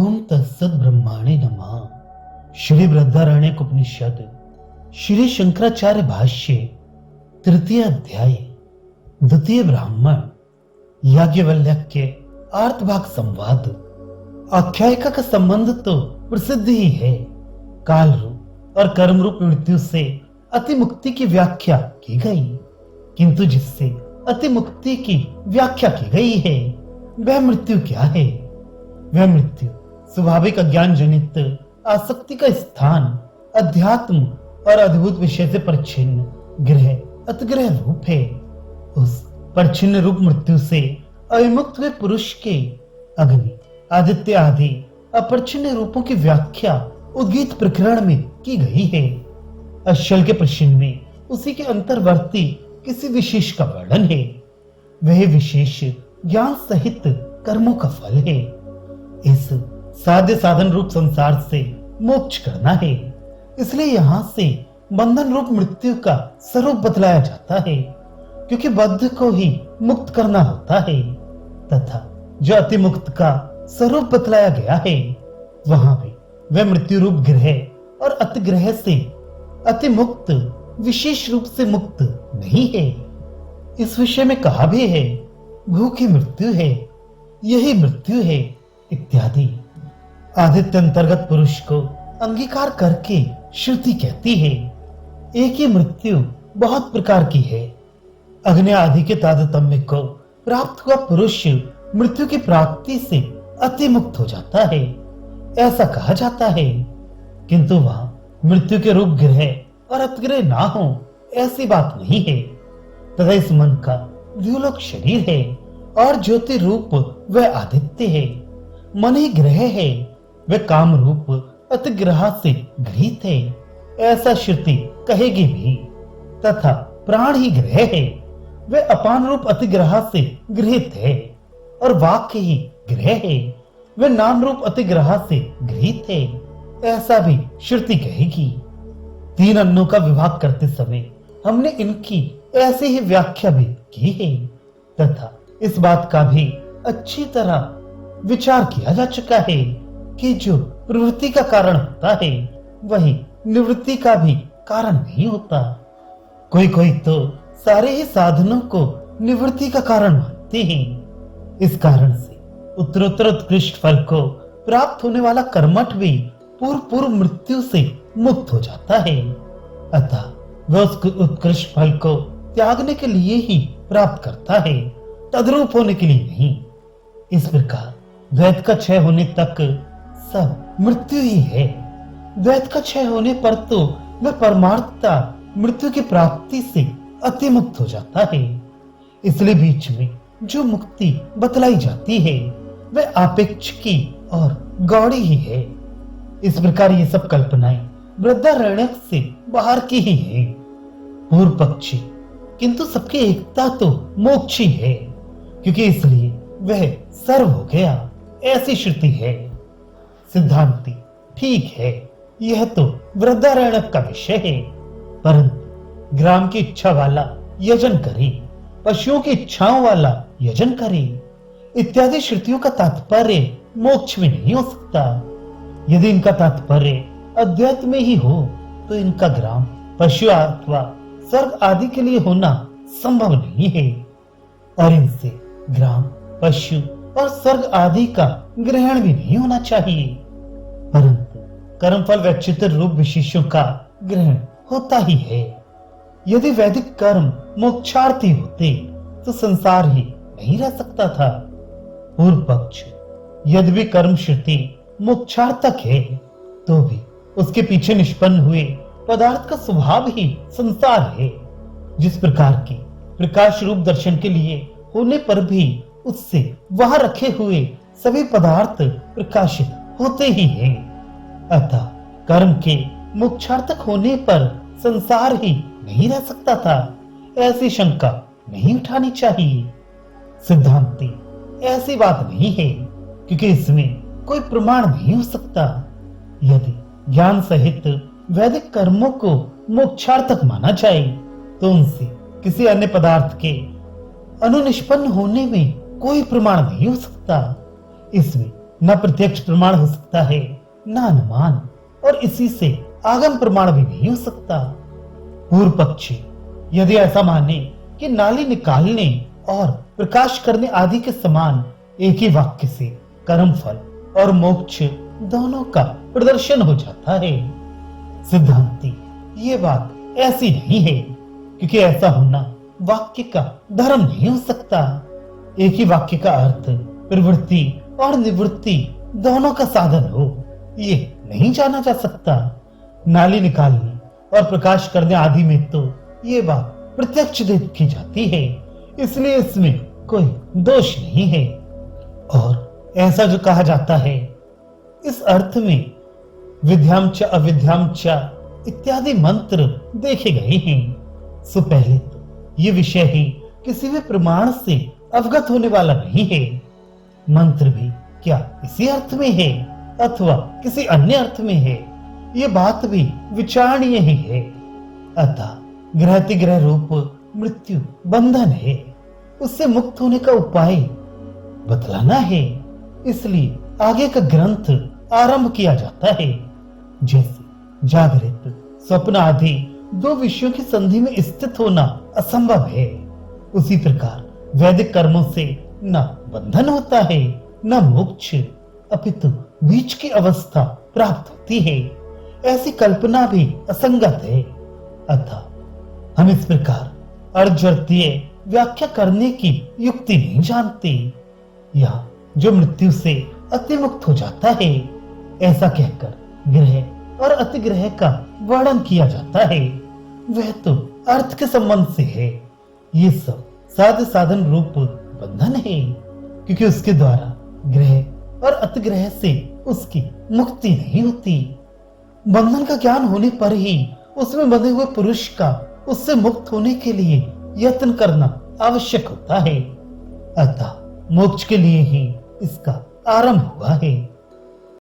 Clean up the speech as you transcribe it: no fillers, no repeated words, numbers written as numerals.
ओम तत्सत ब्रह्माणे नमः। श्री बृहदारण्यक उपनिषद श्री शंकराचार्य भाष्य तृतीय अध्याय द्वितीय ब्राह्मण याज्ञवल्क्य आर्तभाग संवाद। आख्यायिका का संबंध तो प्रसिद्ध ही है। काल रूप और कर्म रूप मृत्यु से अति मुक्ति की व्याख्या की गई, किंतु जिससे अति मुक्ति की व्याख्या की गई है वह मृत्यु क्या है? वह मृत्यु स्वाभाविक अज्ञान जनित आसक्ति का स्थान, अध्यात्म और अद्भुत विषय से परिच्छिन्न ग्रह अतिग्रह रूप है। उस परिच्छिन्न रूप मृत्यु से अविमुक्त हुए पुरुष के अग्नि, आदित्य आदि अपरिच्छिन्न रूपों की व्याख्या उद्गीत प्रकरण में की गई है। अश्चल के प्रश्न में उसी के अंतर्वर्ती किसी विशेष का वर्णन है। वह विशेष ज्ञान सहित कर्मों का फल है। इस साध्य साधन रूप संसार से मोक्ष करना है, इसलिए यहाँ से बंधन रूप मृत्यु का स्वरूप बतलाया जाता है, क्योंकि बद्ध को ही मुक्त करना होता है। तथा जो अति मुक्त का स्वरूप बतलाया गया है, वहां भी वह मृत्यु रूप ग्रह और अतिग्रह से अति मुक्त विशेष रूप से मुक्त नहीं है। इस विषय में कहा भी है, भूख ही मृत्यु है, यही मृत्यु है इत्यादि। आदित्य अंतर्गत पुरुष को अंगीकार करके श्रुति कहती है, एक ही मृत्यु बहुत प्रकार की है। अग्नि आदि के तारतम्य को प्राप्त हुआ पुरुष मृत्यु की प्राप्ति से अति मुक्त हो जाता है, ऐसा कहा जाता है। किंतु वहां मृत्यु के रूप ग्रह और अतिग्रह ना हो, ऐसी बात नहीं है। तथा इस मन का द्युलोक शरीर है और ज्योति रूप वह आदित्य है। मन ही ग्रह है, वह काम रूप अतिग्रह से गृहीत है, ऐसा श्रुति कहेगी भी। तथा प्राण ही ग्रह है, वह अपान रूप अतिग्रह से गृहीत है। और वाक्य ही ग्रह है, वह नाम रूप अतिग्रह से गृहीत है, ऐसा भी श्रुति कहेगी। तीन अन्नों का विभाग करते समय हमने इनकी ऐसी ही व्याख्या भी की है। तथा इस बात का भी अच्छी तरह विचार किया जा चुका है कि जो प्रवृत्ति का कारण होता है वही निवृत्ति का भी कारण नहीं होता। कोई कोई तो सारे ही साधनों को निवृत्ति का कारण मानते हैं। इस कारण से उत्तरोत्तर उत्कृष्ट फल को प्राप्त होने वाला कर्मठ भी पूर्व पूर्व मृत्यु से मुक्त हो जाता है। अतः वह उस उत्कृष्ट फल को त्यागने के लिए ही प्राप्त करता है, तद्रूप होने के लिए नहीं। इस प्रकार द्वैत का क्षय होने तक सब मृत्यु ही है। द्वैत का क्षय होने पर तो वह परमार्थता मृत्यु की प्राप्ति से अति मुक्त हो जाता है। इसलिए बीच में जो मुक्ति बतलाई जाती है वह आपेक्ष की और गौड़ी ही है। इस प्रकार ये सब कल्पनाएं बृहदारण्यक से बाहर की ही है, पूर्व पक्षी। किंतु सबकी एकता तो मोक्ष ही है, क्योंकि इसलिए वह सर्व हो गया, ऐसी श्रुति है। सिद्धांति ठीक है, यह तो बृहदारण्यक का विषय है, परंतु ग्राम की इच्छा वाला यजन करे, पशुओं की इच्छाओं वाला यजन करे इत्यादि श्रुतियों का तात्पर्य मोक्ष में नहीं हो सकता। यदि इनका तात्पर्य अद्वैत में ही हो तो इनका ग्राम, पशु अथवा स्वर्ग आदि के लिए होना संभव नहीं है, और इनसे ग्राम, पशु और स्वर्ग आदि का ग्रहण भी नहीं होना चाहिए। परंतु कर्मफल व चित्र रूप विशेषों का ग्रहण होता ही है। यदि वैदिक कर्म मोक्षार्थी होते तो संसार ही नहीं रह सकता था। पूर्व पक्ष, यद्यपि कर्म श्रुति मोक्षार्थक है तो भी उसके पीछे निष्पन्न हुए पदार्थ का स्वभाव ही संसार है। जिस प्रकार की प्रकाश रूप दर्शन के लिए होने पर भी उससे वहां रखे हुए सभी पदार्थ प्रकाशित होते ही हैं, अतः कर्म के मोक्षार्थक होने पर संसार ही नहीं रह सकता था, ऐसी शंका नहीं उठानी चाहिए। सिद्धांति ऐसी बात नहीं है, क्योंकि इसमें कोई प्रमाण नहीं हो सकता। यदि ज्ञान सहित वैदिक कर्मों को मोक्षार्थक माना जाए तो उनसे किसी अन्य पदार्थ के अनुनिष्पन्न होने में कोई प्रमाण नहीं हो सकता। इसमें न प्रत्यक्ष प्रमाण हो सकता है, न अनुमान, और इसी से आगम प्रमाण भी नहीं हो सकता। पूर्व पक्षी यदि ऐसा माने कि नाली निकालने और प्रकाश करने आदि के समान एक ही वाक्य से कर्म फल और मोक्ष दोनों का प्रदर्शन हो जाता है, सिद्धांती ये बात ऐसी नहीं है, क्योंकि ऐसा होना वाक्य का धर्म नहीं हो सकता। एक ही वाक्य का अर्थ प्रवृत्ति और निवृत्ति दोनों का साधन हो, ये नहीं जाना जा सकता। नाली निकालने और प्रकाश करने आदि में तो ये बात प्रत्यक्ष देखी जाती है, इसलिए इसमें कोई दोष नहीं है। और ऐसा जो कहा जाता है, इस अर्थ में विद्याम च अविद्याम च इत्यादि मंत्र देखे गए हैं। सो पहले तो ये विषय ही किसी भी प्रमाण से अवगत होने वाला नहीं है। मंत्र भी क्या इसी अर्थ में है अथवा किसी अन्य अर्थ में है, ये बात भी विचारणीय ही है। अतः ग्रहतिग्रह रूप मृत्यु बंधन है, उससे मुक्त होने का उपाय बतलाना है, इसलिए आगे का ग्रंथ आरंभ किया जाता है। जैसे जागृत स्वप्न आदि दो विषयों की संधि में स्थित होना असंभव है, उसी प्रकार वैदिक कर्मों से न बंधन होता है न मोक्ष, अपितु बीच की अवस्था प्राप्त होती है। ऐसी कल्पना भी असंगत है। अतः हम इस प्रकार अर्जवर्तीय व्याख्या करने की युक्ति नहीं जानते। यहाँ जो मृत्यु से अतिमुक्त हो जाता है, ऐसा कहकर ग्रह और अतिग्रह का वर्णन किया जाता है, वह तो अर्थ के संबंध से है। ये सब साध साधन रूप बंधन है, क्योंकि उसके द्वारा ग्रह और अतिग्रह से उसकी मुक्ति नहीं होती। बंधन का ज्ञान होने पर ही उसमें बंधे हुए पुरुष का उससे मुक्त होने के लिए यत्न करना आवश्यक होता है। अतः मोक्ष के लिए ही इसका आरंभ हुआ है।